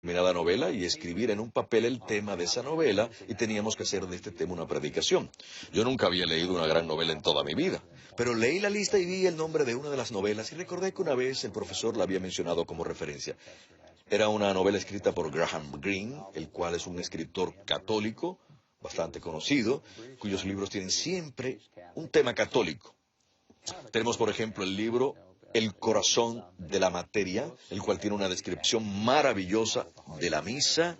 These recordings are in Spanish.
determinada novela y escribir en un papel el tema de esa novela, y teníamos que hacer de este tema una predicación. Yo nunca había leído una gran novela en toda mi vida, pero leí la lista y vi el nombre de una de las novelas y recordé que una vez el profesor la había mencionado como referencia. Era una novela escrita por Graham Greene, el cual es un escritor católico bastante conocido, cuyos libros tienen siempre un tema católico. Tenemos, por ejemplo, el libro El corazón de la materia, el cual tiene una descripción maravillosa de la misa,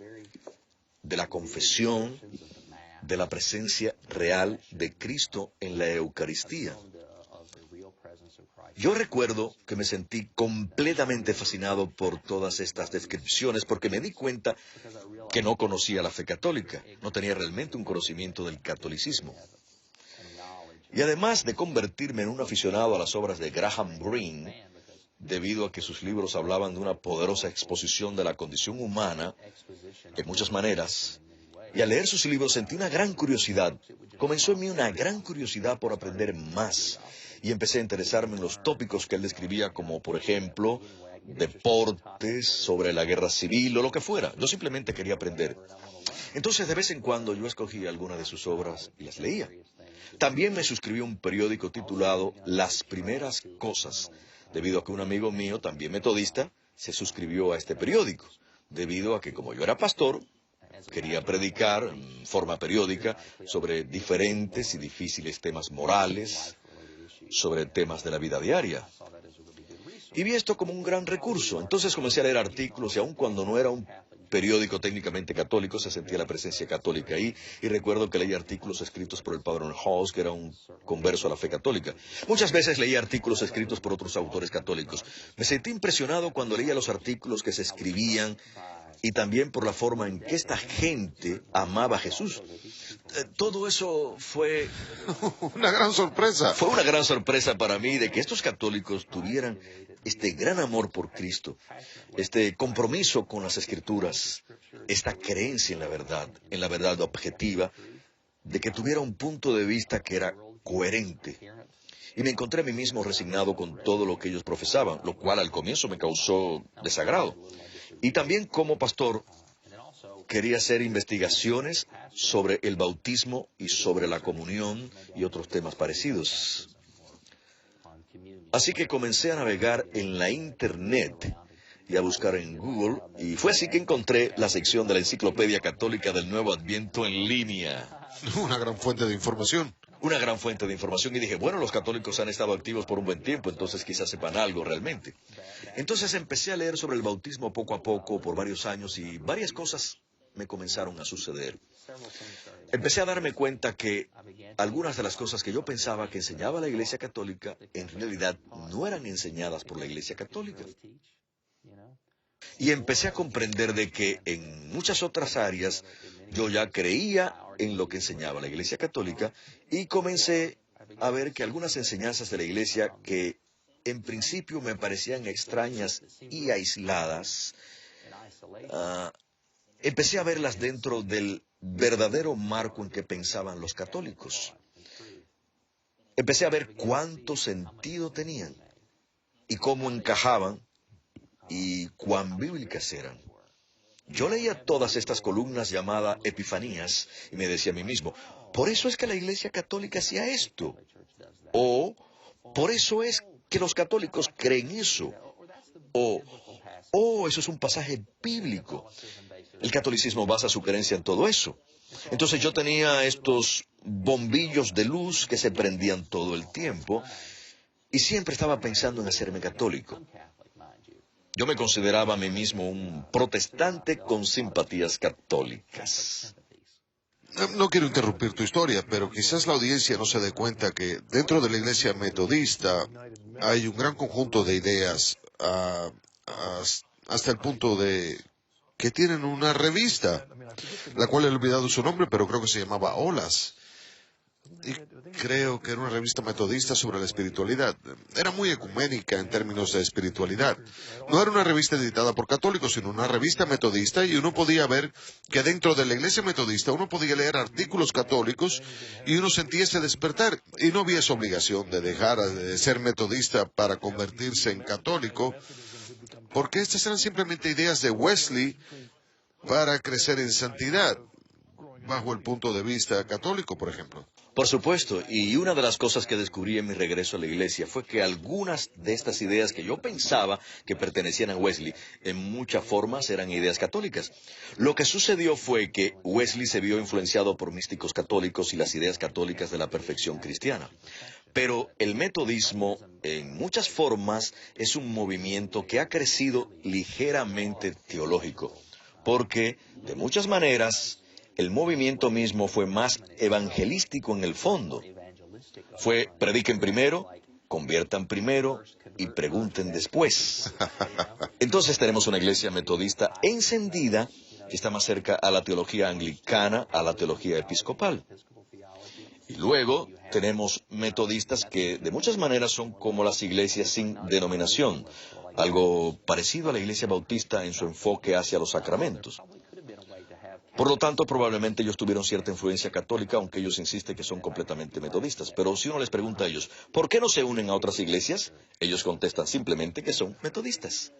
de la confesión, de la presencia real de Cristo en la Eucaristía. Yo recuerdo que me sentí completamente fascinado por todas estas descripciones porque me di cuenta que no conocía la fe católica, no tenía realmente un conocimiento del catolicismo. Y además de convertirme en un aficionado a las obras de Graham Greene, debido a que sus libros hablaban de una poderosa exposición de la condición humana en muchas maneras, y al leer sus libros sentí una gran curiosidad. Comenzó en mí una gran curiosidad por aprender más, y empecé a interesarme en los tópicos que él describía, como por ejemplo, deportes, sobre la guerra civil o lo que fuera. Yo simplemente quería aprender. Entonces, de vez en cuando yo escogía alguna de sus obras y las leía. También me suscribí a un periódico titulado Las Primeras Cosas, debido a que un amigo mío, también metodista, se suscribió a este periódico, debido a que, como yo era pastor, quería predicar en forma periódica sobre diferentes y difíciles temas morales, sobre temas de la vida diaria. Y vi esto como un gran recurso. Entonces comencé a leer artículos, y aun cuando no era un periódico técnicamente católico, se sentía la presencia católica ahí, y recuerdo que leí artículos escritos por el padre Hawes, que era un converso a la fe católica. Muchas veces leí artículos escritos por otros autores católicos. Me sentí impresionado cuando leía los artículos que se escribían, y también por la forma en que esta gente amaba a Jesús. Todo eso fue una gran sorpresa. Fue una gran sorpresa para mí de que estos católicos tuvieran este gran amor por Cristo, este compromiso con las Escrituras, esta creencia en la verdad objetiva, de que tuviera un punto de vista que era coherente. Y me encontré a mí mismo resignado con todo lo que ellos profesaban, lo cual al comienzo me causó desagrado. Y también como pastor quería hacer investigaciones sobre el bautismo y sobre la comunión y otros temas parecidos. Así que comencé a navegar en la Internet y a buscar en Google, y fue así que encontré la sección de la Enciclopedia Católica del Nuevo Adviento en línea. Una gran fuente de información. Una gran fuente de información, y dije, bueno, los católicos han estado activos por un buen tiempo, entonces quizás sepan algo realmente. Entonces empecé a leer sobre el bautismo poco a poco por varios años, y varias cosas me comenzaron a suceder. Empecé a darme cuenta que algunas de las cosas que yo pensaba que enseñaba la Iglesia Católica, en realidad no eran enseñadas por la Iglesia Católica. Y empecé a comprender de que en muchas otras áreas yo ya creía en lo que enseñaba la Iglesia Católica, y comencé a ver que algunas enseñanzas de la Iglesia que en principio me parecían extrañas y aisladas, empecé a verlas dentro del verdadero marco en que pensaban los católicos. Empecé a ver cuánto sentido tenían y cómo encajaban y cuán bíblicas eran. Yo leía todas estas columnas llamadas Epifanías y me decía a mí mismo, por eso es que la Iglesia Católica hacía esto, o por eso es que los católicos creen eso, o eso es un pasaje bíblico. El catolicismo basa su creencia en todo eso. Entonces yo tenía estos bombillos de luz que se prendían todo el tiempo, y siempre estaba pensando en hacerme católico. Yo me consideraba a mí mismo un protestante con simpatías católicas. No quiero interrumpir tu historia, pero quizás la audiencia no se dé cuenta que dentro de la iglesia metodista hay un gran conjunto de ideas hasta el punto de que tienen una revista, la cual he olvidado su nombre, pero creo que se llamaba Olas. Y creo que era una revista metodista sobre la espiritualidad. Era muy ecuménica en términos de espiritualidad. No era una revista editada por católicos, sino una revista metodista, y uno podía ver que dentro de la iglesia metodista uno podía leer artículos católicos y uno sentía ese despertar. Y no había esa obligación de dejar de ser metodista para convertirse en católico, porque estas eran simplemente ideas de Wesley para crecer en santidad, bajo el punto de vista católico, por ejemplo. Por supuesto, y una de las cosas que descubrí en mi regreso a la iglesia fue que algunas de estas ideas que yo pensaba que pertenecían a Wesley, en muchas formas eran ideas católicas. Lo que sucedió fue que Wesley se vio influenciado por místicos católicos y las ideas católicas de la perfección cristiana. Pero el metodismo, en muchas formas, es un movimiento que ha crecido ligeramente teológico, porque, de muchas maneras, el movimiento mismo fue más evangelístico en el fondo. Fue prediquen primero, conviertan primero y pregunten después. Entonces tenemos una iglesia metodista encendida que está más cerca a la teología anglicana, a la teología episcopal. Y luego tenemos metodistas que de muchas maneras son como las iglesias sin denominación, algo parecido a la iglesia bautista en su enfoque hacia los sacramentos. Por lo tanto, probablemente ellos tuvieron cierta influencia católica, aunque ellos insisten que son completamente metodistas. Pero si uno les pregunta a ellos, ¿por qué no se unen a otras iglesias? Ellos contestan simplemente que son metodistas.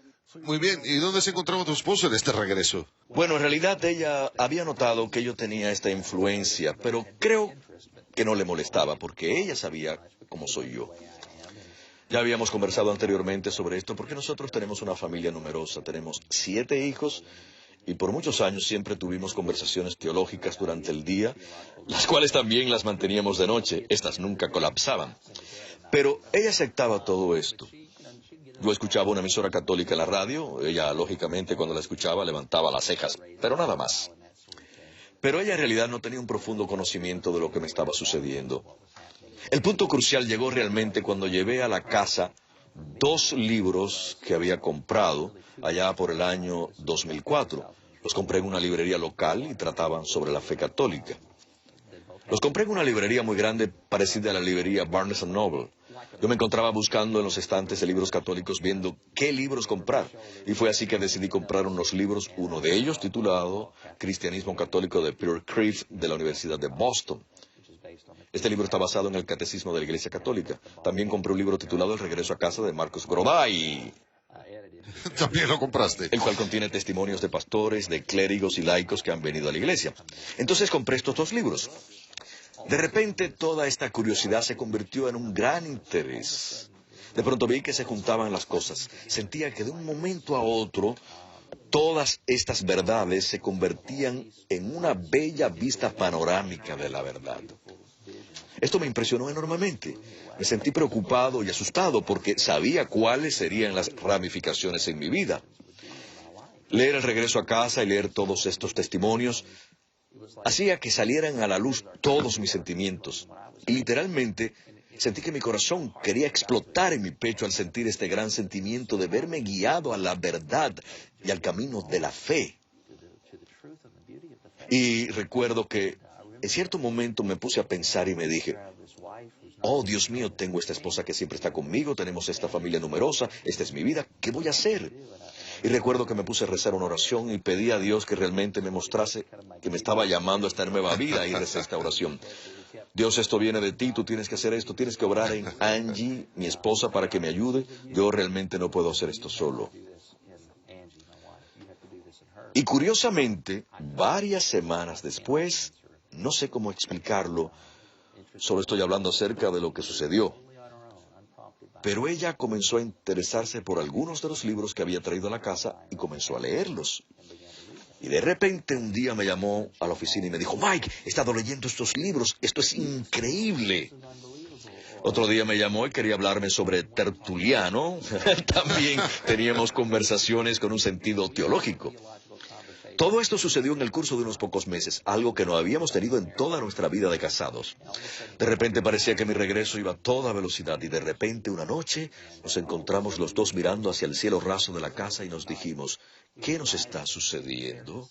Muy bien, ¿y dónde se encontraba tu esposo en este regreso? Bueno, en realidad ella había notado que yo tenía esta influencia, pero creo que no le molestaba, porque ella sabía cómo soy yo. Ya habíamos conversado anteriormente sobre esto, porque nosotros tenemos una familia numerosa, tenemos 7 hijos, y por muchos años siempre tuvimos conversaciones teológicas durante el día, las cuales también las manteníamos de noche. Estas nunca colapsaban. Pero ella aceptaba todo esto. Yo escuchaba una emisora católica en la radio. Ella, lógicamente, cuando la escuchaba, levantaba las cejas, pero nada más. Pero ella en realidad no tenía un profundo conocimiento de lo que me estaba sucediendo. El punto crucial llegó realmente cuando llevé a la casa 2 libros que había comprado allá por el año 2004. Los compré en una librería local y trataban sobre la fe católica. Los compré en una librería muy grande parecida a la librería Barnes & Noble. Yo me encontraba buscando en los estantes de libros católicos viendo qué libros comprar. Y fue así que decidí comprar unos libros, uno de ellos titulado Cristianismo Católico de Peter Kreeft de la Universidad de Boston. Este libro está basado en el Catecismo de la Iglesia Católica. También compré un libro titulado El regreso a casa de Marcos Groday. También lo compraste. El cual contiene testimonios de pastores, de clérigos y laicos que han venido a la iglesia. Entonces compré estos 2 libros. De repente toda esta curiosidad se convirtió en un gran interés. De pronto vi que se juntaban las cosas. Sentía que de un momento a otro todas estas verdades se convertían en una bella vista panorámica de la verdad. Esto me impresionó enormemente. Me sentí preocupado y asustado porque sabía cuáles serían las ramificaciones en mi vida. Leer el regreso a casa y leer todos estos testimonios hacía que salieran a la luz todos mis sentimientos. Y literalmente sentí que mi corazón quería explotar en mi pecho al sentir este gran sentimiento de verme guiado a la verdad y al camino de la fe. Y recuerdo que en cierto momento me puse a pensar y me dije, oh Dios mío, tengo esta esposa que siempre está conmigo, tenemos esta familia numerosa, esta es mi vida, ¿qué voy a hacer? Y recuerdo que me puse a rezar una oración y pedí a Dios que realmente me mostrase que me estaba llamando a esta nueva vida, y recé esta oración. Dios, esto viene de ti, tú tienes que hacer esto, tienes que obrar en Angie, mi esposa, para que me ayude. Yo realmente no puedo hacer esto solo. Y curiosamente, varias semanas después, no sé cómo explicarlo, solo estoy hablando acerca de lo que sucedió. Pero ella comenzó a interesarse por algunos de los libros que había traído a la casa y comenzó a leerlos. Y de repente un día me llamó a la oficina y me dijo, Mike, he estado leyendo estos libros, esto es increíble. Otro día me llamó y quería hablarme sobre Tertuliano. También teníamos conversaciones con un sentido teológico. Todo esto sucedió en el curso de unos pocos meses, algo que no habíamos tenido en toda nuestra vida de casados. De repente parecía que mi regreso iba a toda velocidad y de repente una noche nos encontramos los dos mirando hacia el cielo raso de la casa y nos dijimos, ¿qué nos está sucediendo?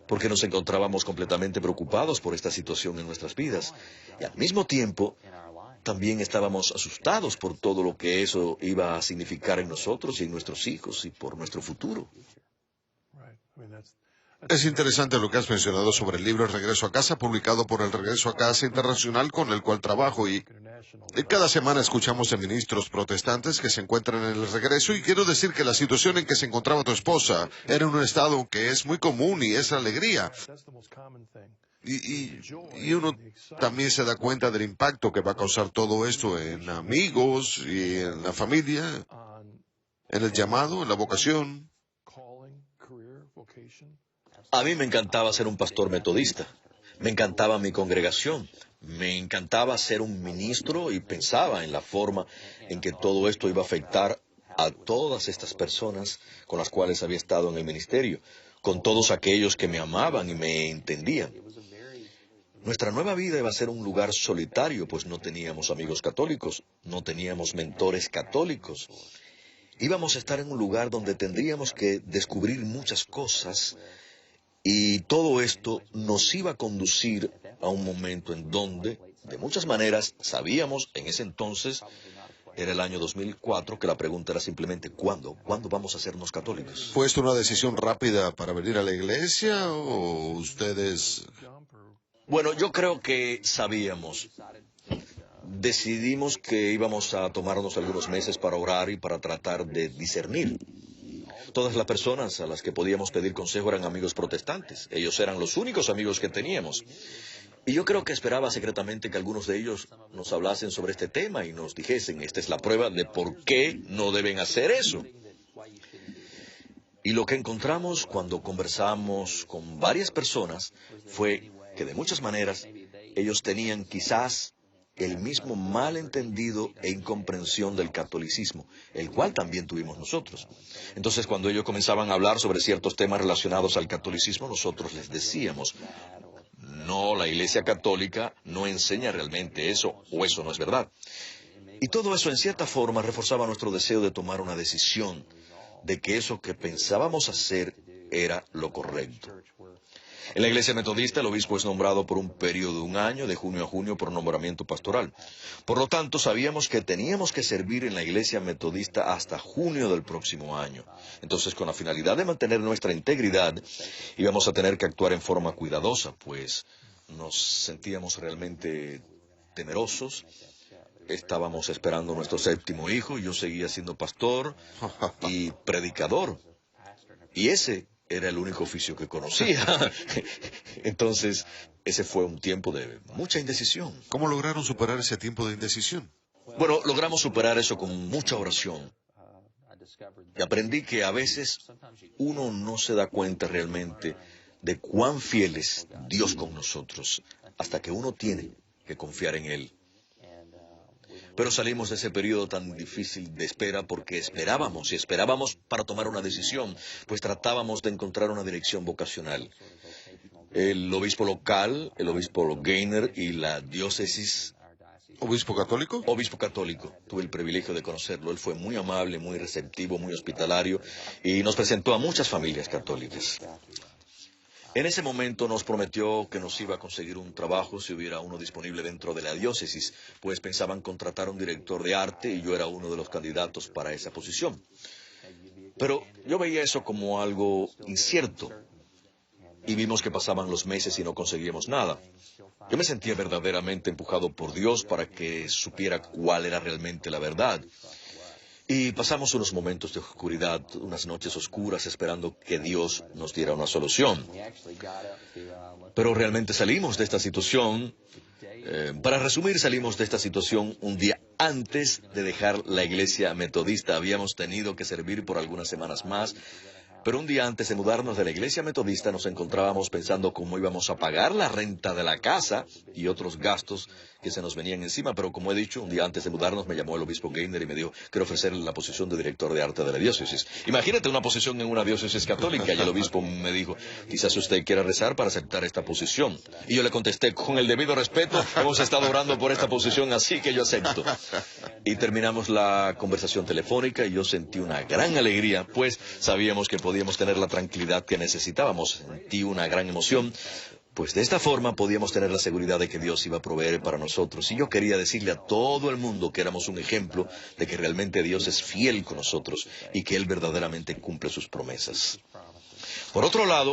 Porque nos encontrábamos completamente preocupados por esta situación en nuestras vidas y al mismo tiempo también estábamos asustados por todo lo que eso iba a significar en nosotros y en nuestros hijos y por nuestro futuro. Es interesante lo que has mencionado sobre el libro El Regreso a Casa, publicado por el Regreso a Casa Internacional, con el cual trabajo. Y cada semana escuchamos de ministros protestantes que se encuentran en el regreso. Y quiero decir que la situación en que se encontraba tu esposa era en un estado que es muy común y es la alegría. Y uno también se da cuenta del impacto que va a causar todo esto en amigos y en la familia, en el llamado, en la vocación. A mí me encantaba ser un pastor metodista. Me encantaba mi congregación. Me encantaba ser un ministro y pensaba en la forma en que todo esto iba a afectar a todas estas personas con las cuales había estado en el ministerio, con todos aquellos que me amaban y me entendían. Nuestra nueva vida iba a ser un lugar solitario, pues no teníamos amigos católicos, no teníamos mentores católicos. Íbamos a estar en un lugar donde tendríamos que descubrir muchas cosas y todo esto nos iba a conducir a un momento en donde, de muchas maneras, sabíamos en ese entonces, era el año 2004, que la pregunta era simplemente ¿cuándo? ¿Cuándo vamos a hacernos católicos? ¿Fue esto una decisión rápida para venir a la iglesia o ustedes...? Bueno, yo creo que sabíamos. Decidimos que íbamos a tomarnos algunos meses para orar y para tratar de discernir. Todas las personas a las que podíamos pedir consejo eran amigos protestantes. Ellos eran los únicos amigos que teníamos. Y yo creo que esperaba secretamente que algunos de ellos nos hablasen sobre este tema y nos dijesen, esta es la prueba de por qué no deben hacer eso. Y lo que encontramos cuando conversamos con varias personas fue que de muchas maneras ellos tenían quizás el mismo malentendido e incomprensión del catolicismo, el cual también tuvimos nosotros. Entonces, cuando ellos comenzaban a hablar sobre ciertos temas relacionados al catolicismo, nosotros les decíamos, no, la Iglesia Católica no enseña realmente eso, o eso no es verdad. Y todo eso, en cierta forma, reforzaba nuestro deseo de tomar una decisión, de que eso que pensábamos hacer era lo correcto. En la Iglesia Metodista, el obispo es nombrado por un periodo de un año, de junio a junio, por nombramiento pastoral. Por lo tanto, sabíamos que teníamos que servir en la Iglesia Metodista hasta junio del próximo año. Entonces, con la finalidad de mantener nuestra integridad, íbamos a tener que actuar en forma cuidadosa, pues nos sentíamos realmente temerosos. Estábamos esperando nuestro séptimo hijo, yo seguía siendo pastor y predicador. Y ese era el único oficio que conocía. Entonces, ese fue un tiempo de mucha indecisión. ¿Cómo lograron superar ese tiempo de indecisión? Bueno, logramos superar eso con mucha oración. Y aprendí que a veces uno no se da cuenta realmente de cuán fiel es Dios con nosotros, hasta que uno tiene que confiar en Él. Pero salimos de ese periodo tan difícil de espera porque esperábamos para tomar una decisión, pues tratábamos de encontrar una dirección vocacional. El obispo local, el obispo Gaynor y la diócesis... ¿Obispo católico? Obispo católico. Tuve el privilegio de conocerlo. Él fue muy amable, muy receptivo, muy hospitalario y nos presentó a muchas familias católicas. En ese momento nos prometió que nos iba a conseguir un trabajo si hubiera uno disponible dentro de la diócesis, pues pensaban contratar a un director de arte y yo era uno de los candidatos para esa posición. Pero yo veía eso como algo incierto y vimos que pasaban los meses y no conseguíamos nada. Yo me sentía verdaderamente empujado por Dios para que supiera cuál era realmente la verdad. Y pasamos unos momentos de oscuridad, unas noches oscuras, esperando que Dios nos diera una solución. Pero realmente salimos de esta situación. Para resumir, salimos de esta situación un día antes de dejar la Iglesia Metodista. Habíamos tenido que servir por algunas semanas más. Pero un día antes de mudarnos de la Iglesia Metodista nos encontrábamos pensando cómo íbamos a pagar la renta de la casa y otros gastos que se nos venían encima. Pero como he dicho, un día antes de mudarnos me llamó el obispo Gaynor y me dijo, quiero ofrecerle la posición de director de arte de la diócesis. Imagínate una posición en una diócesis católica. Y el obispo me dijo, quizás usted quiera rezar para aceptar esta posición. Y yo le contesté, con el debido respeto, hemos estado orando por esta posición, así que yo acepto. Y terminamos la conversación telefónica y yo sentí una gran alegría, pues sabíamos que podíamos tener la tranquilidad que necesitábamos. Sentí una gran emoción, pues de esta forma podíamos tener la seguridad de que Dios iba a proveer para nosotros. Y yo quería decirle a todo el mundo que éramos un ejemplo de que realmente Dios es fiel con nosotros y que Él verdaderamente cumple sus promesas. Por otro lado,